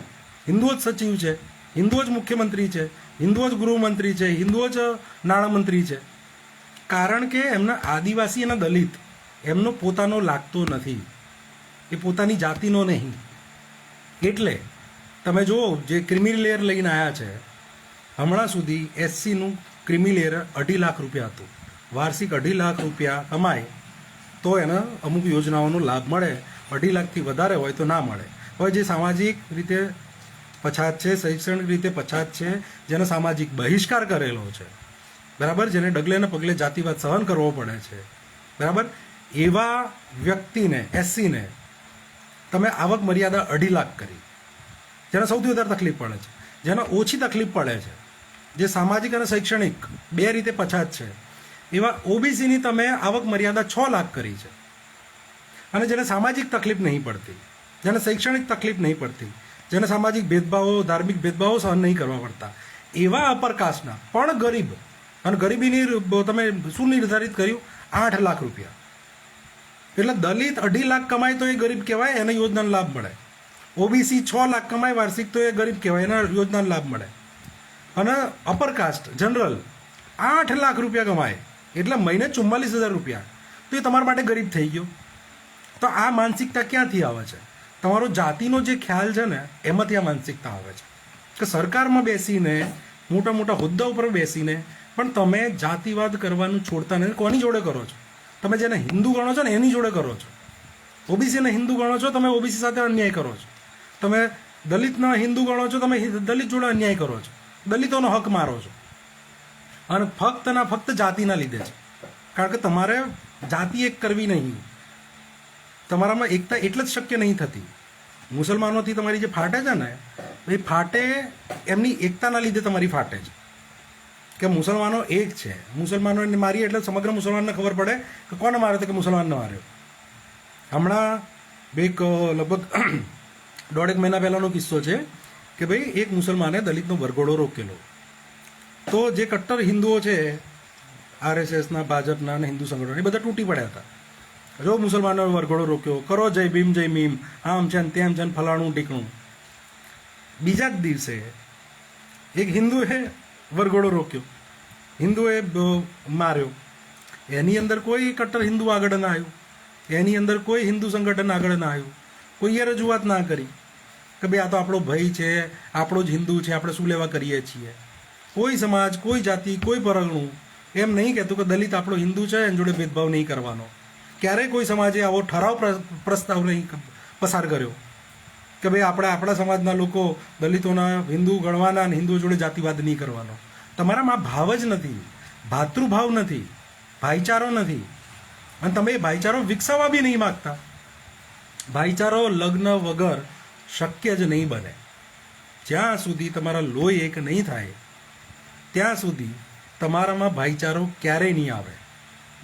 [SPEAKER 1] હિન્દુઓ જ સચિવ છે, હિન્દુઓ જ મુખ્યમંત્રી છે, હિન્દુઓ જ ગૃહમંત્રી છે, હિન્દુઓ જ નાણામંત્રી છે. કારણ કે એમના આદિવાસી અને દલિત એમનો પોતાનો લાગતો નથી, એ પોતાની જાતિનો નહીં. એટલે તમે જુઓ જે ક્રિમી લેયર લઈને આવ્યા છે, હમણાં સુધી એસસીનું ક્રિમી લેયર 2.5 લાખ રૂપિયા હતું. વાર્ષિક 2.5 લાખ રૂપિયા કમાય તો એને અમુક યોજનાઓનો લાભ મળે, 2.5 લાખથી વધારે હોય તો ના મળે. હવે જે સામાજિક રીતે પછાત છે, શૈક્ષણિક રીતે પછાત છે, જેને સામાજિક બહિષ્કાર કરેલો છે, બરાબર, જેને ડગલે ને પગલે જાતિવાદ સહન કરવો પડે છે, બરાબર, એવા વ્યક્તિને, એસસીને તમે આવક મર્યાદા 2.5 લાખ કરી, જેને સૌથી વધારે તકલીફ પડે છે, જેને ઓછી તકલીફ પડે છે, જે સામાજિક અને શૈક્ષણિક બે રીતે પછાત છે, એવા ઓબીસીની તમે આવક મર્યાદા 6 લાખ કરી છે. અને જેને સામાજિક તકલીફ નહીં પડતી, જેને શૈક્ષણિક તકલીફ નહીં પડતી, જેને સામાજિક ભેદભાવો, ધાર્મિક ભેદભાવો સહન નહીં કરવા પડતા, એવા અપરકાસ્ટના પણ ગરીબ, અને ગરીબીની તમે શું નિર્ધારિત કર્યું? 8 લાખ રૂપિયા. એટલે દલિત 2.5 લાખ કમાય તો એ ગરીબ કહેવાય, એને યોજનાનો લાભ મળે. ઓબીસી 6 લાખ કમાય વાર્ષિક તો એ ગરીબ કહેવાય, એના યોજનાનો લાભ મળે. અને અપરકાસ્ટ જનરલ 8 લાખ રૂપિયા કમાય એટલે મહિને 44,000 રૂપિયા, તો એ તમારા માટે ગરીબ થઈ ગયો. તો આ માનસિકતા ક્યાંથી આવે છે? તમારો જાતિનો જે ખ્યાલ છે ને એમાંથી આ માનસિકતા આવે છે કે સરકારમાં બેસીને, મોટા મોટા હોદ્દા ઉપર બેસીને પણ તમે જાતિવાદ કરવાનું છોડતા નથી. કોની જોડે કરો છો? તમે જેને હિન્દુ ગણો છો ને એની જોડે કરો છો. ઓબીસીને હિન્દુ ગણો છો, તમે ઓબીસી સાથે અન્યાય કરો છો. તમે દલિતના હિન્દુ ગણો છો, તમે દલિત જોડે અન્યાય કરો છો, દલિતોનો હક મારો છો. અને ફક્ત જાતિના લીધે છે. કારણ કે તમારે જાતિ એક કરવી નહીં, તમારામાં એકતા એટલે જ શક્ય નહીં થતી. મુસલમાનોથી તમારી જે ફાટે છે ને એ ફાટે એમની એકતાના લીધે તમારી ફાટે છે કે મુસલમાનો એક છે. મુસલમાનોને મારીએ એટલે સમગ્ર મુસલમાનને ખબર પડે કે કોને માર્યો તો કે મુસલમાનને માર્યો. હમણાં એક લગભગ 1.5 મહિના પહેલાંનો કિસ્સો છે કે ભાઈ એક મુસલમાને દલિતનો વરઘોડો રોકેલો. તો જે કટ્ટર હિન્દુઓ છે, આરએસએસના, ભાજપના અને હિન્દુ સંગઠનો, એ બધા તૂટી પડ્યા હતા. જો મુસલમાનોએ વરઘોડો રોક્યો, કરો જય ભીમ જય મીમ, આમ છે ને તેમ છે ને ફલાણું ટીકણું. બીજા જ દિવસે એક હિન્દુએ વરઘોડો રોક્યો, હિન્દુએ માર્યો. એની અંદર કોઈ કટ્ટર હિન્દુ આગળ ના આવ્યું, એની અંદર કોઈ હિન્દુ સંગઠન આગળ ના આવ્યું, કોઈએ રજૂઆત ના કરી કે ભાઈ આ તો આપણો ભાઈ છે, આપણો જ હિન્દુ છે, આપણે શું લેવા કરીએ છીએ. કોઈ સમાજ, કોઈ જાતિ, કોઈ પરગણું એમ નહીં કહેતું કે દલિત આપણો હિન્દુ છે, એની જોડે ભેદભાવ નહીં કરવાનો. ક્યારેય કોઈ સમાજે આવો ઠરાવ પ્રસ્તાવ નહીં પસાર કર્યો. કે ભાઈ આપણે આપણા સમાજના લોકો દલિતોના હિન્દુ ગણવાના અને હિન્દુઓ જોડે જાતિવાદ નહીં કરવાનો. તમારામાં ભાવ જ નથી, ભાતૃભાવ નથી, ભાઈચારો નથી, અને તમે એ ભાઈચારો વિકસાવવા બી નહીં માગતા. ભાઈચારો લગ્ન વગર શક્ય જ નહીં બને. જ્યાં સુધી તમારા લોહી એક નહીં થાય ત્યાં સુધી તમારામાં ભાઈચારો ક્યારેય નહીં આવે.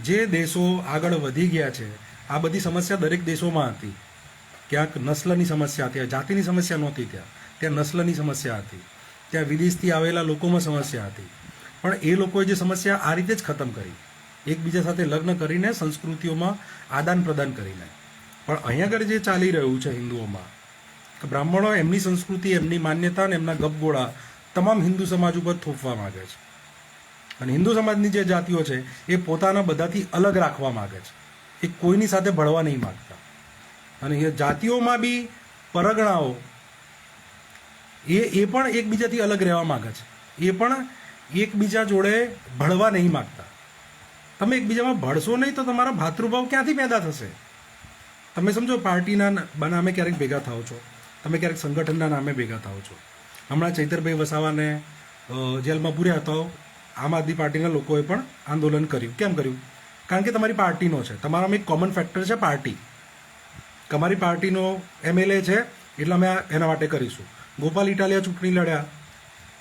[SPEAKER 1] જે દેશો આગળ વધી ગયા છે, આ બધી સમસ્યા દરેક દેશોમાં હતી. ક્યાંક નસ્લની સમસ્યા હતી, જાતિની સમસ્યા નહોતી, ત્યાં નસ્લની સમસ્યા હતી, ત્યાં વિદેશથી આવેલા લોકોમાં સમસ્યા હતી. પણ એ લોકોએ જે સમસ્યા આ રીતે જ ખતમ કરી, એકબીજા સાથે લગ્ન કરીને, સંસ્કૃતિઓમાં આદાન પ્રદાન કરીને. પણ અહીંયા આગળ જે ચાલી રહ્યું છે હિન્દુઓમાં, કે બ્રાહ્મણો એમની સંસ્કૃતિ, એમની માન્યતા અને એમના ગપગોળા તમામ હિન્દુ સમાજ ઉપર થોપવા માગે છે. અને હિન્દુ સમાજની જે જાતિઓ છે એ પોતાના બધાથી અલગ રાખવા માગે છે, એ કોઈની સાથે ભળવા નહીં માગતા. અને એ જાતિઓમાં બી પરગણાઓ એ પણ એકબીજાથી અલગ રહેવા માગે છે, એ પણ એકબીજા જોડે ભળવા નહીં માગતા. તમે એકબીજામાં ભળશો નહીં તો તમારા ભાતૃભાવ ક્યાંથી પેદા થશે? તમે સમજો, પાર્ટીના નામે ક્યારેક ભેગા થાઓ છો, તમે ક્યારેક સંગઠનના નામે ભેગા થાઓ છો. હમણાં ચૈતરભાઈ વસાવાને જેલમાં પૂર્યા તો આમ આદમી પાર્ટીના લોકોએ પણ આંદોલન કર્યું. કેમ કર્યું? કારણ કે તમારી પાર્ટીનો છે, તમારામાં એક કોમન ફેક્ટર છે પાર્ટી. તમારી પાર્ટીનો MLA છે એટલે અમે એના માટે કરીશું. ગોપાલ ઇટાલિયા ચૂંટણી લડ્યા,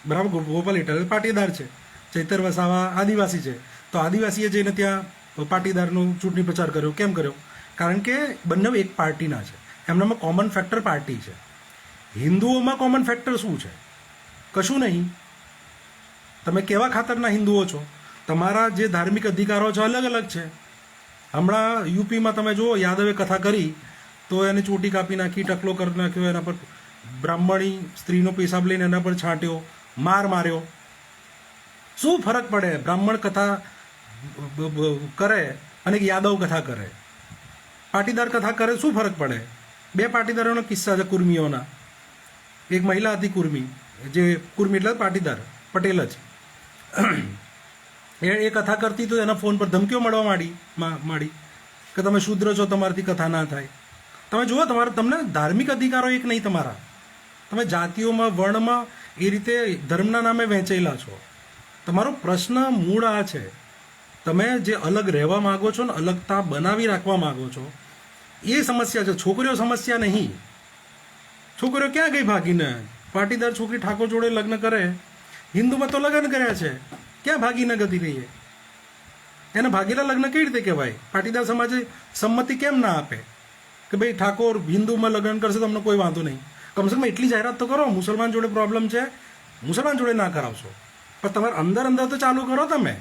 [SPEAKER 1] બરાબર? ગોપાલ ઇટાલિયા પાટીદાર છે, ચૈતર વસાવા આદિવાસી છે, તો આદિવાસીએ જઈને ત્યાં પાટીદારનો ચૂંટણી પ્રચાર કર્યો. કેમ કર્યો? કારણ કે બંને એક પાર્ટીના છે, એમનામાં કોમન ફેક્ટર પાર્ટી છે. હિન્દુઓમાં કોમન ફેક્ટર શું છે? કશું નહીં. તમે કેવા ખાતરના હિન્દુઓ છો? તમારા જે ધાર્મિક અધિકારો છે અલગ અલગ છે. હમણાં યુપીમાં તમે જુઓ, યાદવે કથા કરી તો એને ચોટી કાપી નાખી, ટકલો કરી નાખ્યો, એના પર બ્રાહ્મણી સ્ત્રીનો પેશાબ લઈને એના પર છાંટ્યો, માર માર્યો. શું ફરક પડે બ્રાહ્મણ કથા કરે અને યાદવ કથા કરે, પાટીદાર કથા કરે? શું ફરક પડે? બે પાટીદારોનો કિસ્સા છે કુર્મીઓના. એક મહિલા હતી કુર્મી, જે કુર્મી એટલે પાટીદાર, પટેલ જ. એ કથા કરતી તો એના ફોન પર ધમકીઓ મળવા માંડી કે તમે શુદ્ર છો, તમારાથી કથા ના થાય. તમે જુઓ, તમને ધાર્મિક અધિકારો એક નહીં તમારા. તમે જાતિઓમાં, વર્ણમાં એ રીતે ધર્મના નામે વહેંચેલા છો. તમારો પ્રશ્ન મૂળ આ છે, તમે જે અલગ રહેવા માગો છો ને અલગતા બનાવી રાખવા માગો છો, એ સમસ્યા છે. છોકરીઓ સમસ્યા નહીં. છોકરીઓ ક્યાં ગઈ ભાગીને? પાટીદાર છોકરી ઠાકોર જોડે લગ્ન કરે, હિન્દુમાં તો લગ્ન કર્યા છે, ક્યાં ભાગીને ગતી રહી? એને ભાગેલા લગ્ન કેવી રીતે કહેવાય? પાટીદાર સમાજે સંમતિ કેમ ના આપે કે ભાઈ ઠાકોર હિન્દુમાં લગ્ન કરશે તો અમને કોઈ વાંધો નહીં? કમસે કમ એટલી જાહેરાત તો કરો. મુસલમાન જોડે પ્રોબ્લેમ છે, મુસલમાન જોડે ના કરાવશો, પણ તમારે અંદર તો ચાલુ કરો. તમે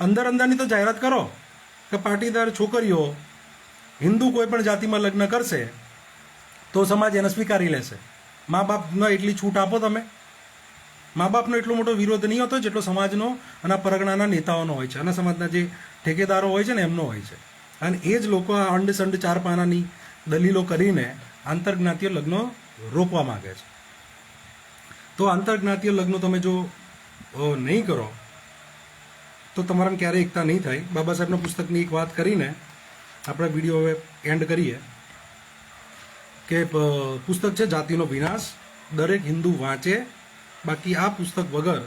[SPEAKER 1] અંદરની તો જાહેરાત કરો કે પાટીદાર છોકરીઓ હિન્દુ કોઈ પણ જાતિમાં લગ્ન કરશે તો સમાજ એને સ્વીકારી લેશે. મા બાપનો એટલી છૂટ આપો તમે. મા બાપનો એટલો મોટો વિરોધ નહીં હોતો જેટલો સમાજનો અને પરગણાના નેતાઓનો હોય છે, અને સમાજના જે ઠેકેદારો હોય છે ને એમનો હોય છે. અને એ જ લોકો આ અંડ સંડ 4 પાનાની દલીલો કરીને આંતરજ્ઞાતીય લગ્નો રોકવા માગે છે. તો આંતરજ્ઞાતીય લગ્નો તમે જો નહીં કરો તો તમારામાં ક્યારેય એકતા નહીં થાય. બાબા સાહેબના પુસ્તકની એક વાત કરીને આપણે વિડીયો હવે એન્ડ કરીએ કે પુસ્તક છે જાતિનો વિનાશ, દરેક હિન્દુ વાંચે. બાકી આ પુસ્તક વગર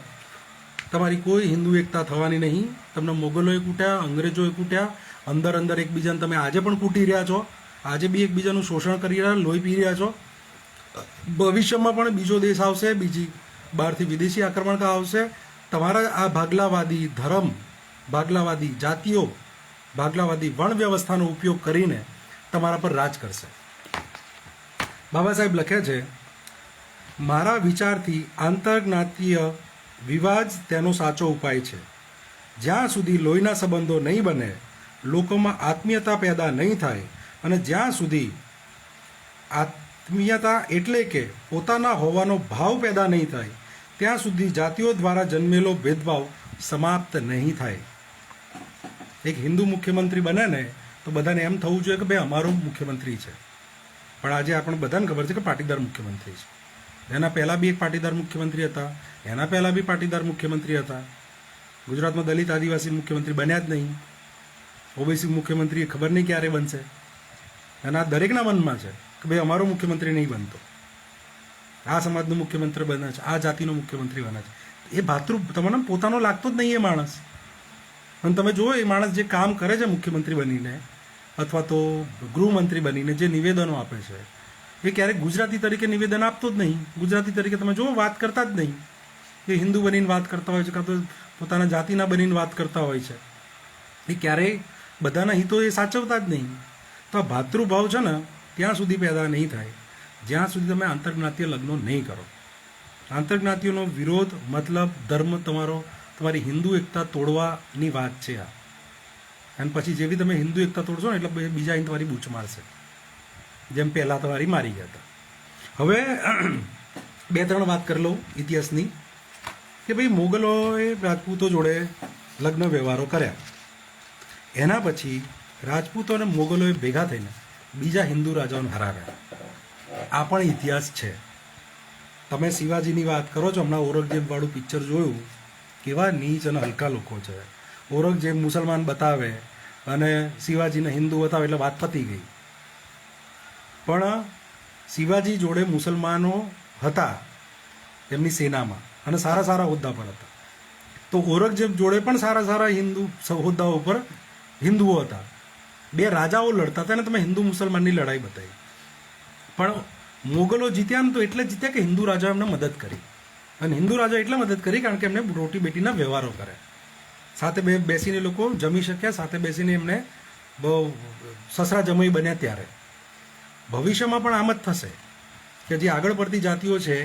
[SPEAKER 1] તમારી કોઈ હિન્દુ એકતા થવાની નહીં. તમને મોગલોએ કૂટ્યા, અંગ્રેજોએ કૂટ્યા, અંદર એકબીજાને તમે આજે પણ કૂટી રહ્યા છો, આજે બી એકબીજાનું શોષણ કરી રહ્યા, લોહી પી રહ્યા છો. ભવિષ્યમાં પણ બીજો દેશ આવશે, બીજી બહારથી વિદેશી આક્રમણ આવશે. તમારા આ ભાગલાવાદી ધર્મ, ભાગલાવાદી જાતિઓ, ભાગલાવાદી વર્ણ વ્યવસ્થાનો ઉપયોગ કરીને તમારા પર રાજ કરશે. બાબા સાહેબ લખે છે, મારા વિચારથી આંતરજ્ઞાતીય વિવાદ તેનો સાચો ઉપાય છે. જ્યાં સુધી લોહીના સંબંધો નહીં બને, લોકોમાં આત્મીયતા પેદા નહીં થાય, અને જ્યાં સુધી આત્મીયતા એટલે કે પોતાના હોવાનો ભાવ પેદા નહીં થાય, ત્યાં સુધી જાતિઓ દ્વારા જન્મેલો ભેદભાવ સમાપ્ત નહીં થાય. એક હિન્દુ મુખ્યમંત્રી બને ને તો બધાને એમ થવું જોઈએ કે ભાઈ અમારો મુખ્યમંત્રી છે. પણ આજે આપણે બધાને ખબર છે કે પાટીદાર મુખ્યમંત્રી છે. એના પહેલાં બી એક પાટીદાર મુખ્યમંત્રી હતા, એના પહેલાં બી પાટીદાર મુખ્યમંત્રી હતા. ગુજરાતમાં દલિત આદિવાસી મુખ્યમંત્રી બન્યા જ નહીં. ઓબીસી મુખ્યમંત્રી ખબર નહીં ક્યારે બનશે. અને આ દરેકના મનમાં છે કે ભાઈ અમારો મુખ્યમંત્રી નહીં બનતો. આ સમાજનો મુખ્યમંત્રી બને છે, આ જાતિનો મુખ્યમંત્રી બને છે. એ તમને પોતાનો લાગતો જ નહીં એ માણસ. અને તમે જુઓ એ માણસ જે કામ કરે છે મુખ્યમંત્રી બનીને અથવા તો ગૃહમંત્રી બનીને જે નિવેદનો આપે છે એ ક્યારેક ગુજરાતી તરીકે નિવેદન આપતો જ નહીં. ગુજરાતી તરીકે તમે જુઓ વાત કરતા જ નહીં. એ હિન્દુ બનીને વાત કરતા હોય છે, કાં તો પોતાના જાતિના બનીને વાત કરતા હોય છે. એ ક્યારેય બધાના હિતો એ સાચવતા જ નહીં. તો આ ભાતૃભાવ છે ને ત્યાં સુધી પેદા નહીં થાય જ્યાં સુધી તમે આંતરજ્ઞાતીય લગ્નો નહીં કરો. આંતરજ્ઞાતીઓનો વિરોધ મતલબ ધર્મ તમારી હિન્દુ એકતા તોડવાની વાત છે આ. અને પછી જેવી તમે હિન્દુ એકતા તોડશો ને એટલે બીજા અહીં તમારી બૂચ મારશે, જેમ પહેલાં તમારી મારી ગયા હતા. હવે 2-3 વાત કરી લઉં ઇતિહાસની કે ભાઈ મોગલોએ રાજપૂતો જોડે લગ્ન વ્યવહારો કર્યા. એના પછી રાજપૂતો અને મોગલોએ ભેગા થઈને બીજા હિન્દુ રાજાઓને હરાવ્યા. આ પણ ઇતિહાસ છે. તમે શિવાજીની વાત કરો છો, હમણાં ઔરંગઝેબવાળું પિક્ચર જોયું, કેવા નીચ અને હલકા લોકો છે. ઔરંગઝેબ મુસલમાન બતાવે અને શિવાજીને હિન્દુ બતાવે એટલે વાત પતી ગઈ. પણ શિવાજી જોડે મુસલમાનો હતા એમની સેનામાં અને સારા સારા હોદ્દા પર હતા. તો ઔરંગઝેબ જોડે પણ સારા સારા હિન્દુ હોદ્દાઓ પર હિન્દુઓ હતા. 2 રાજાઓ લડતા હતા અને તમે હિન્દુ મુસલમાનની લડાઈ બતાવી. પણ મોગલો જીત્યા ને તો એટલે જીત્યા કે હિન્દુ રાજાઓ એમને મદદ કરી. અને હિન્દુ રાજા એટલે મદદ કરી કારણ કે એમને રોટી બેટીના વ્યવહારો કરે, સાથે બેસીને લોકો જમી શક્યા, સાથે બેસીને એમને બહુ સસરા જમાઈ બન્યા. ત્યારે ભવિષ્યમાં પણ આમ જ થશે કે જે આગળ પડતી જાતિઓ છે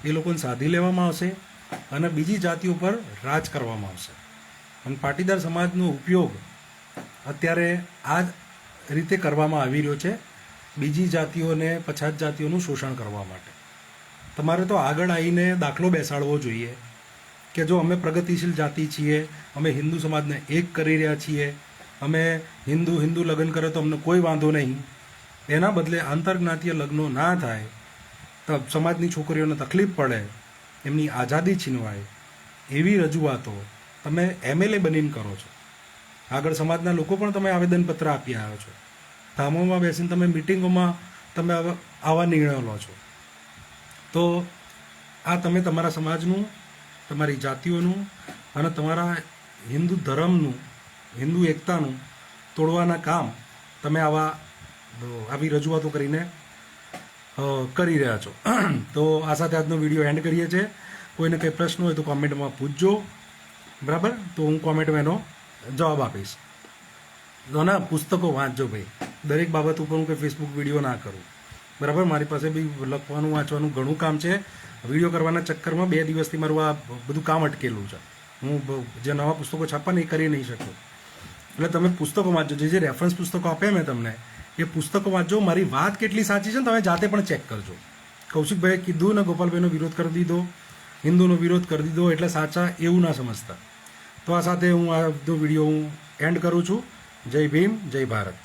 [SPEAKER 1] એ લોકોને સાધી લેવામાં આવશે અને બીજી જાતિઓ પર રાજ કરવામાં આવશે. અને પાટીદાર સમાજનો ઉપયોગ અત્યારે આ રીતે કરવામાં આવી રહ્યો છે, બીજી જાતિઓને, પછાત જાતિઓનું શોષણ કરવા માટે. તમારે તો આગળ આવીને દાખલો બેસાડવો જોઈએ કે જો અમે પ્રગતિશીલ જાતિ છીએ, અમે હિન્દુ સમાજને એક કરી રહ્યા છીએ, અમે હિન્દુ લગ્ન કરે તો અમને કોઈ વાંધો નહીં. એના બદલે આંતરજ્ઞાતીય લગ્નો ના થાય તો સમાજની છોકરીઓને તકલીફ પડે, એમની આઝાદી છીનવાય, એવી રજૂઆતો તમે MLA બનીને કરો છો. આગળ સમાજના લોકો પણ તમે આવેદનપત્ર આપી આવ્યો છો. ધામોમાં બેસીને તમે મિટિંગોમાં તમે આવા નિર્ણયો લો છો. તો આ તમે તમારા સમાજનું, તમારી જાતિઓનું અને તમારા હિન્દુ ધર્મનું, હિન્દુ એકતાનું તોડવાના કામ તમે આવી રજૂઆતો કરીને કરી રહ્યા છો. તો આ સાથે આજનો વિડીયો એન્ડ કરીએ છીએ. કોઈને કંઈ પ્રશ્ન હોય તો કોમેન્ટમાં પૂછજો, બરાબર? તો હું કોમેન્ટમાં એનો જવાબ આપીશ. તો ના, પુસ્તકો વાંચજો ભાઈ. દરેક બાબત ઉપર હું કંઈ ફેસબુક વિડીયો ના કરું, બરાબર? મારી પાસે બી લખવાનું વાંચવાનું ઘણું કામ છે. વિડીયો કરવાના ચક્કરમાં 2 દિવસથી મારું આ બધું કામ અટકેલું છે. હું જે નવા પુસ્તકો છાપવાને એ કરી નહીં શકું. એટલે તમે પુસ્તકો વાંચજો. જે રેફરન્સ પુસ્તકો આપ્યા મેં તમને એ પુસ્તકો વાંચજો. મારી વાત કેટલી સાચી છે ને તમે જાતે પણ ચેક કરજો. કૌશિકભાઈએ કીધું ને ગોપાલભાઈનો વિરોધ કરી દીધો, હિન્દુનો વિરોધ કરી દીધો એટલે સાચા એવું ના સમજતા. તો આ સાથે હું આ વિડીયો એન્ડ કરું છું. જય ભીમ, જય ભારત.